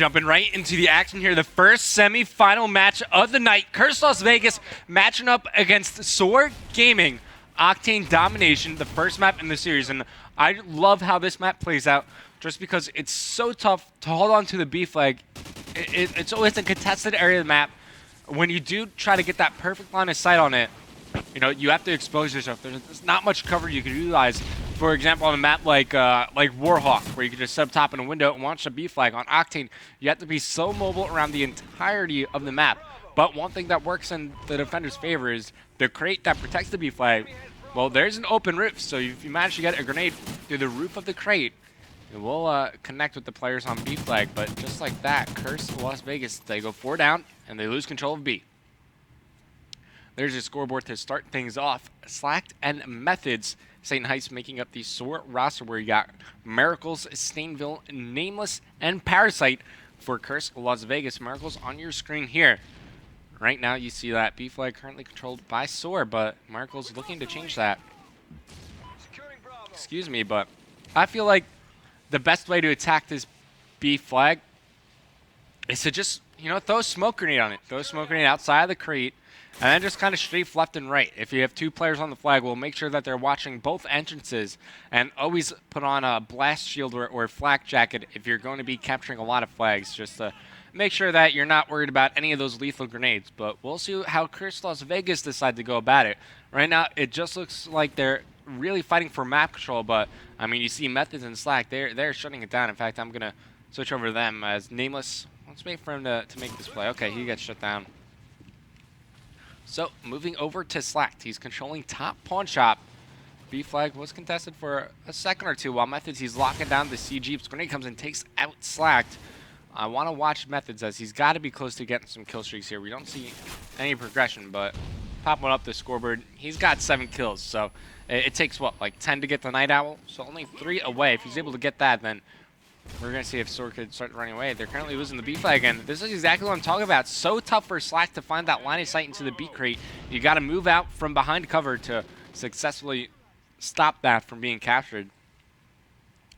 Jumping right into the action here, the first semi-final match of the night. Curse Las Vegas matching up against SoaR Gaming. Octane Domination, the first map in the series, and I love how this map plays out just because it's so tough to hold on to the B flag. It's always a contested area of the map. When you do try to get that perfect line of sight on it, you know, you have to expose yourself. There's not much cover you can utilize. For example, on a map like Warhawk, where you can just set up top in a window and launch a B flag. On Octane, you have to be so mobile around the entirety of the map. But one thing that works in the defender's favor is the crate that protects the B flag. Well, there's an open roof, so if you manage to get a grenade through the roof of the crate, it will connect with the players on B flag. But just like that, Curse Las Vegas, they go 4 down and they lose control of B. There's your scoreboard to start things off. Slacked and Methods. St. Heist making up the SoaR roster where you got Miracles, Stainville, Nameless, and Parasite for Curse Las Vegas. Miracles on your screen here. Right now you see that B flag currently controlled by SoaR, but Miracles looking to change that. Excuse me, but I feel like the best way to attack this B flag is to just, you know, throw a smoke grenade on it. Throw a smoke grenade outside of the crate. And then just kind of strafe left and right. If you have 2 players on the flag, we'll make sure that they're watching both entrances. And always put on a blast shield or flak jacket if you're going to be capturing a lot of flags. Just to make sure that you're not worried about any of those lethal grenades. But we'll see how Curse Las Vegas decide to go about it. Right now, it just looks like they're really fighting for map control. But, I mean, you see Methods and Slack. They're shutting it down. In fact, I'm going to switch over to them as Nameless. Let's wait for him to make this play. Okay, he gets shut down. So, moving over to Slacked. He's controlling top pawn shop. B flag was contested for a second or two, while Methods, he's locking down the C Jeeps. Grenade comes and takes out Slacked. I want to watch Methods as he's got to be close to getting some kill streaks here. We don't see any progression, but popping up the scoreboard, he's got 7 kills. So, it takes, what, like 10 to get the Night Owl? So, only 3 away. If he's able to get that, then we're going to see if SoaR could start running away. They're currently losing the B flag, and this is exactly what I'm talking about. So tough for Slack to find that line of sight into the B crate. You got to move out from behind cover to successfully stop that from being captured.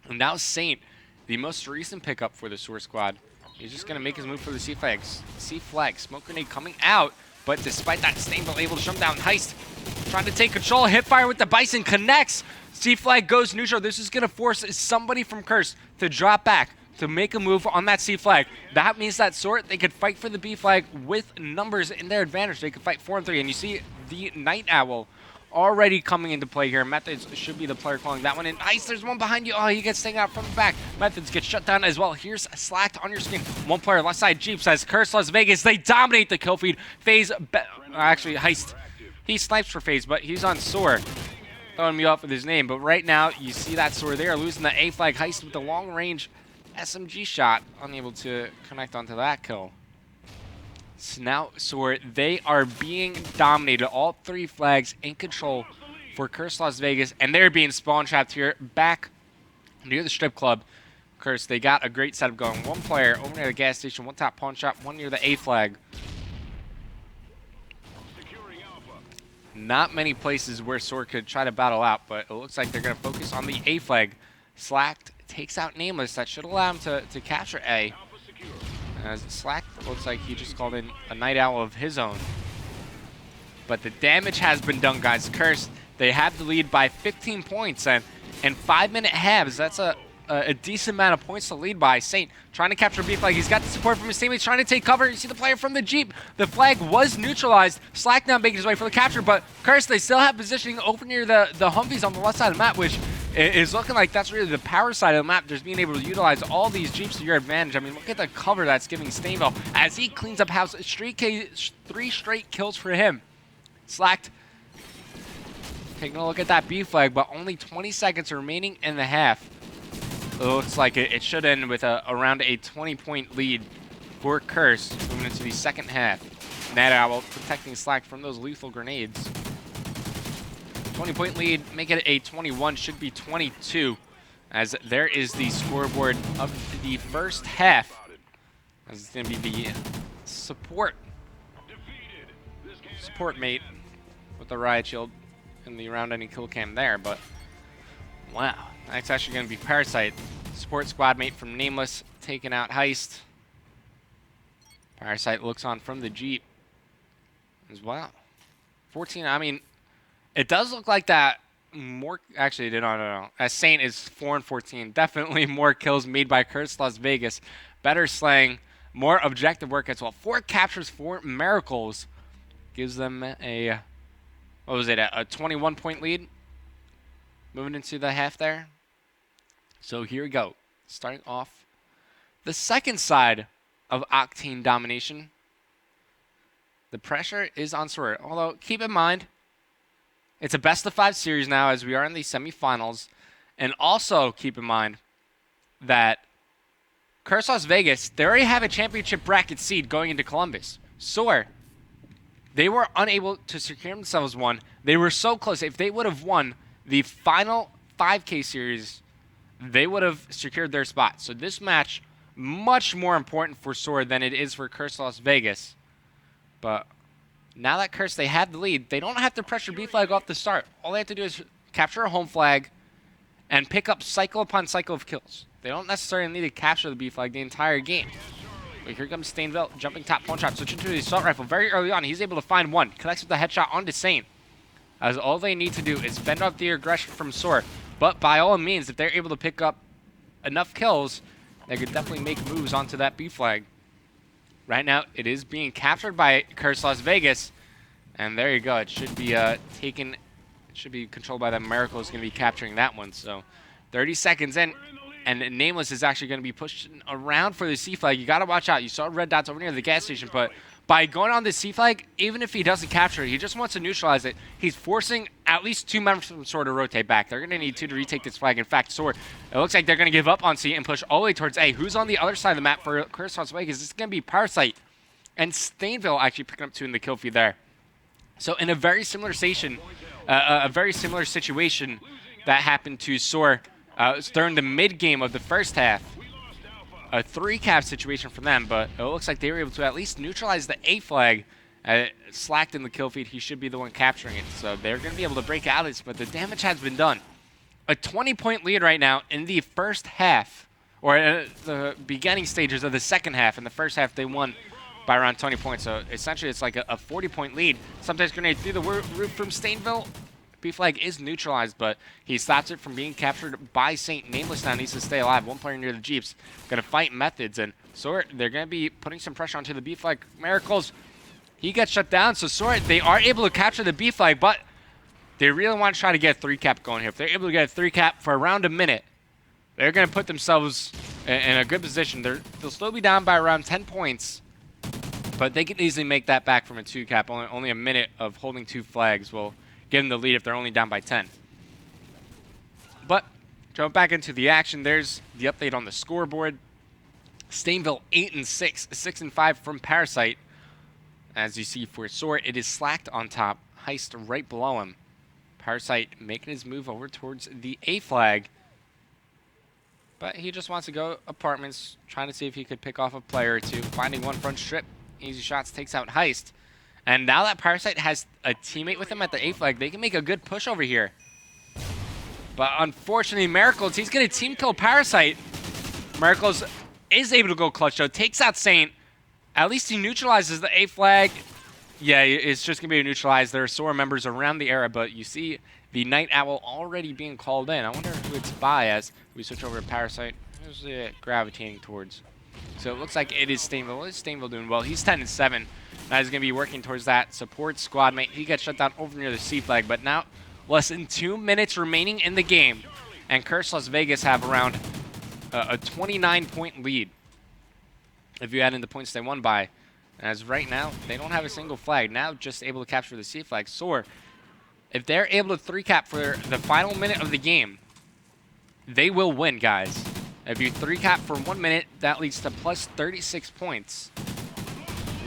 And now Saint, the most recent pickup for the SoaR squad, he's just going to make his move for the C flags. C flag, smoke grenade coming out, but despite that, Stainville able to jump down. Heist trying to take control. Hipfire with the Bison connects. C flag goes neutral. This is going to force somebody from Curse to drop back to make a move on that C flag. That means that SoaR, they could fight for the B flag with numbers in their advantage. They could fight 4 and 3. And you see the Night Owl already coming into play here. Methods should be the player calling that one in. Nice, there's one behind you. Oh, he gets taken out from the back. Methods gets shut down as well. Here's Slacked on your screen. One player left side, Jeep says Curse Las Vegas. They dominate the kill feed. FaZe, actually Heist. He snipes for FaZe, but he's on SoaR. Throwing me off with his name, but right now you see that SoaR there losing the A flag. Heist with the long range SMG shot, unable to connect onto that kill. So now SoaR, they are being dominated. All 3 flags in control for Curse Las Vegas, and they're being spawn trapped here back near the strip club. Curse, they got a great setup going. 1 player over near the gas station, 1 top pawn shop, 1 near the A flag. Not many places where SoaR could try to battle out, but it looks like they're going to focus on the A flag. Slacked takes out Nameless. That should allow him to capture A. As Slack looks like he just called in a Night Owl of his own. But the damage has been done, guys. Curse, they have the lead by 15 points, and in 5-minute halves, that's a decent amount of points to lead by. Saint trying to capture B flag. He's got the support from his teammates trying to take cover. You see the player from the Jeep. The flag was neutralized. Slack now making his way for the capture, but Curse, they still have positioning over near the Humvees on the left side of the map, which is looking like that's really the power side of the map. Just being able to utilize all these Jeeps to your advantage. I mean, look at the cover that's giving Stainville as he cleans up house. 3 straight kills for him. Slacked taking a look at that B flag, but only 20 seconds remaining in the half. It looks like it should end with around a 20-point lead for Curse moving into the second half. Night Owl protecting Slack from those lethal grenades. 20-point lead, make it a 21, should be 22, as there is the scoreboard of the first half. As it's going to be the support mate with the riot shield in the round-ending kill cam there, but wow. That's actually going to be Parasite. Support squad mate from Nameless taking out Heist. Parasite looks on from the Jeep as well. 14, I mean, it does look like that more, actually, no. As Saint is 4-14. Definitely more kills made by Curse Las Vegas. Better slaying, more objective work as well. 4 captures, 4 miracles. Gives them a, what was it, a 21-point lead? Moving into the half there. So here we go. Starting off the second side of Octane domination. The pressure is on SoaR. Although, keep in mind, it's a best-of-5 series now as we are in the semifinals. And also keep in mind that Curse Las Vegas, they already have a championship bracket seed going into Columbus. SoaR, they were unable to secure themselves one. They were so close. If they would have won the final 5K series, they would have secured their spot. So this match, much more important for SoaR than it is for Curse Las Vegas. But now that Curse, they have the lead, they don't have to pressure B flag off the start. All they have to do is capture a home flag and pick up cycle upon cycle of kills. They don't necessarily need to capture the B flag the entire game. But here comes Stainville, jumping top one shot, switching to the assault rifle very early on. He's able to find one, connects with the headshot onto Saint. As all they need to do is fend off the aggression from SoaR. But by all means, if they're able to pick up enough kills, they could definitely make moves onto that B flag. Right now, it is being captured by Curse Las Vegas. And there you go. It should be taken. It should be controlled by them. Miracle is going to be capturing that one. So 30 seconds in. And Nameless is actually going to be pushing around for the C flag. You got to watch out. You saw red dots over near the gas station. But by going on the C flag, even if he doesn't capture it, he just wants to neutralize it. He's forcing at least 2 members from SoaR to rotate back. They're going to need 2 to retake this flag. In fact, SoaR, it looks like they're going to give up on C and push all the way towards A. Who's on the other side of the map for Curse Las Vegas? This is going to be Parasite and Stainville actually picking up 2 in the kill feed there. So in a very similar situation that happened to SoaR during the mid game of the first half. A 3-cap situation for them, but it looks like they were able to at least neutralize the A flag. Slacked in the kill feed, he should be the one capturing it. So they're going to be able to break out of this, but the damage has been done. A 20-point lead right now in the first half, or the beginning stages of the second half. In the first half, they won by around 20 points. So essentially, it's like a 40-point lead. Sometimes grenade through the roof from Stainville. B flag is neutralized, but he stops it from being captured by Saint. Nameless now needs to stay alive. One player near the Jeeps. Going to fight Methods, and SoaR, they're going to be putting some pressure onto the B flag. Miracles, he gets shut down. So SoaR, they are able to capture the B flag, but they really want to try to get a 3-cap going here. If they're able to get a 3-cap for around a minute, they're going to put themselves in a good position. They'll still be down by around 10 points, but they can easily make that back from a 2-cap. Only a minute of holding 2 flags will give them the lead if they're only down by 10. But jump back into the action. There's the update on the scoreboard. Stainville 8-6, 6-5 from Parasite. As you see for SoaR, it is Slacked on top, Heist right below him. Parasite making his move over towards the A flag. But he just wants to go apartments, trying to see if he could pick off a player or 2. Finding one front strip, easy shots, takes out Heist. And now that Parasite has a teammate with him at the A flag, they can make a good push over here. But unfortunately, Miracles, he's going to team kill Parasite. Miracles is able to go clutch, though. Takes out Saint. At least he neutralizes the A flag. Yeah, it's just going to be neutralized. There are SoaR members around the area, but you see the Night Owl already being called in. I wonder who it's by as we switch over to Parasite. Who's it gravitating towards? So it looks like it is Stainville. What is Stainville doing? Well, he's 10-7. Now he's going to be working towards that support squad mate. He gets shut down over near the C flag, but now less than 2 minutes remaining in the game, and Curse Las Vegas have around a 29-point lead if you add in the points they won by. As right now, they don't have a single flag. Now just able to capture the C flag. SoaR, if they're able to 3-cap for the final minute of the game, they will win, guys. If you 3-cap for 1 minute, that leads to plus 36 points.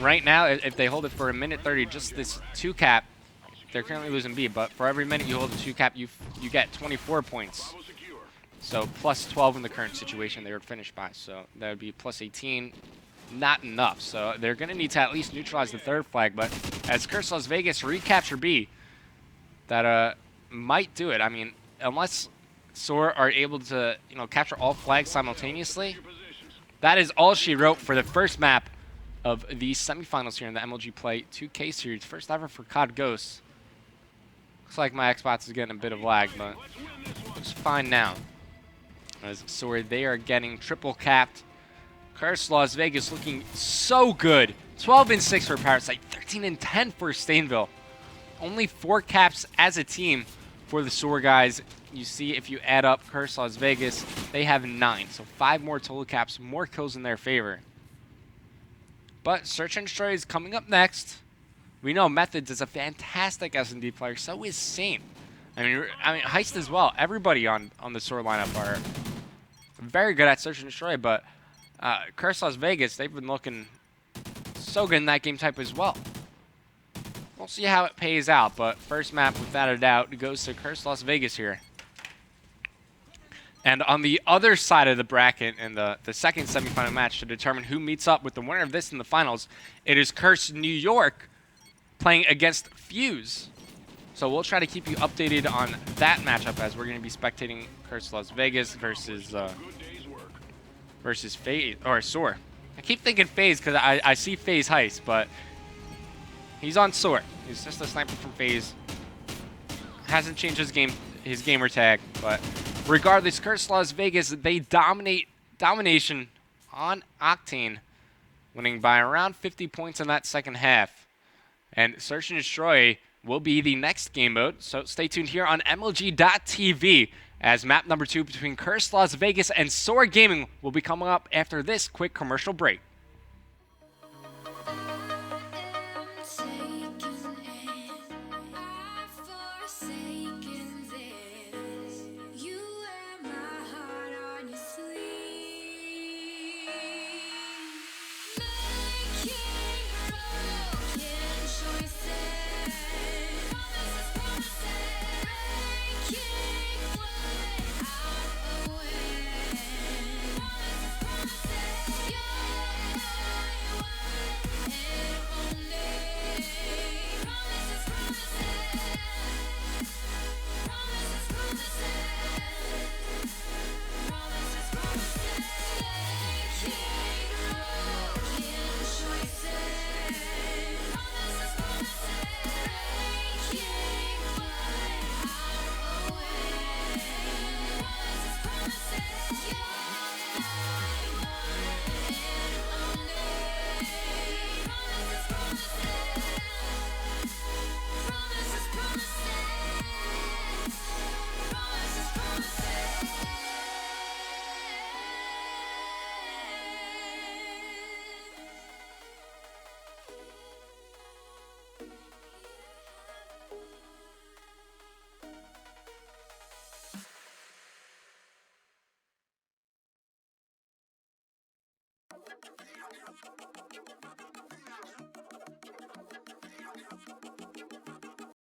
Right now, if they hold it for a minute 30, just this 2-cap, they're currently losing B. But for every minute you hold a 2-cap, you get 24 points. So plus 12 in the current situation they would finish by. So that would be plus 18. Not enough. So they're going to need to at least neutralize the 3rd flag. But as Curse Las Vegas recapture B, that might do it. I mean, unless SoaR are able to, capture all flags simultaneously, that is all she wrote for the first map of the semifinals here in the MLG Play 2K series. First ever for COD Ghosts. Looks like my Xbox is getting a bit of lag, but looks fine now. As SoaR, they are getting triple capped. Curse Las Vegas looking so good. 12-6 for Parasite, 13-10 for Stainville. Only 4 caps as a team for the SoaR guys. You see, if you add up Curse Las Vegas, they have 9. So 5 more total caps, more kills in their favor. But Search and Destroy is coming up next. We know Methods is a fantastic S&D player. So is Saint. I mean, Heist as well. Everybody on the SoaR lineup are very good at Search and Destroy. But Curse Las Vegas, they've been looking so good in that game type as well. We'll see how it pays out, but first map, without a doubt, goes to Curse Las Vegas here. And on the other side of the bracket, in the second semifinal match to determine who meets up with the winner of this in the finals, it is Curse New York playing against Fuse. So we'll try to keep you updated on that matchup as we're going to be spectating Curse Las Vegas versus FaZe, or SoaR. I keep thinking FaZe because I see FaZe Heist, but he's on SoaR. He's just a sniper from FaZe. Hasn't changed his gamer tag, but regardless, Curse Las Vegas, they domination on Octane, winning by around 50 points in that second half. And Search and Destroy will be the next game mode, so stay tuned here on MLG.TV as map number 2 between Curse Las Vegas and SoaR Gaming will be coming up after this quick commercial break.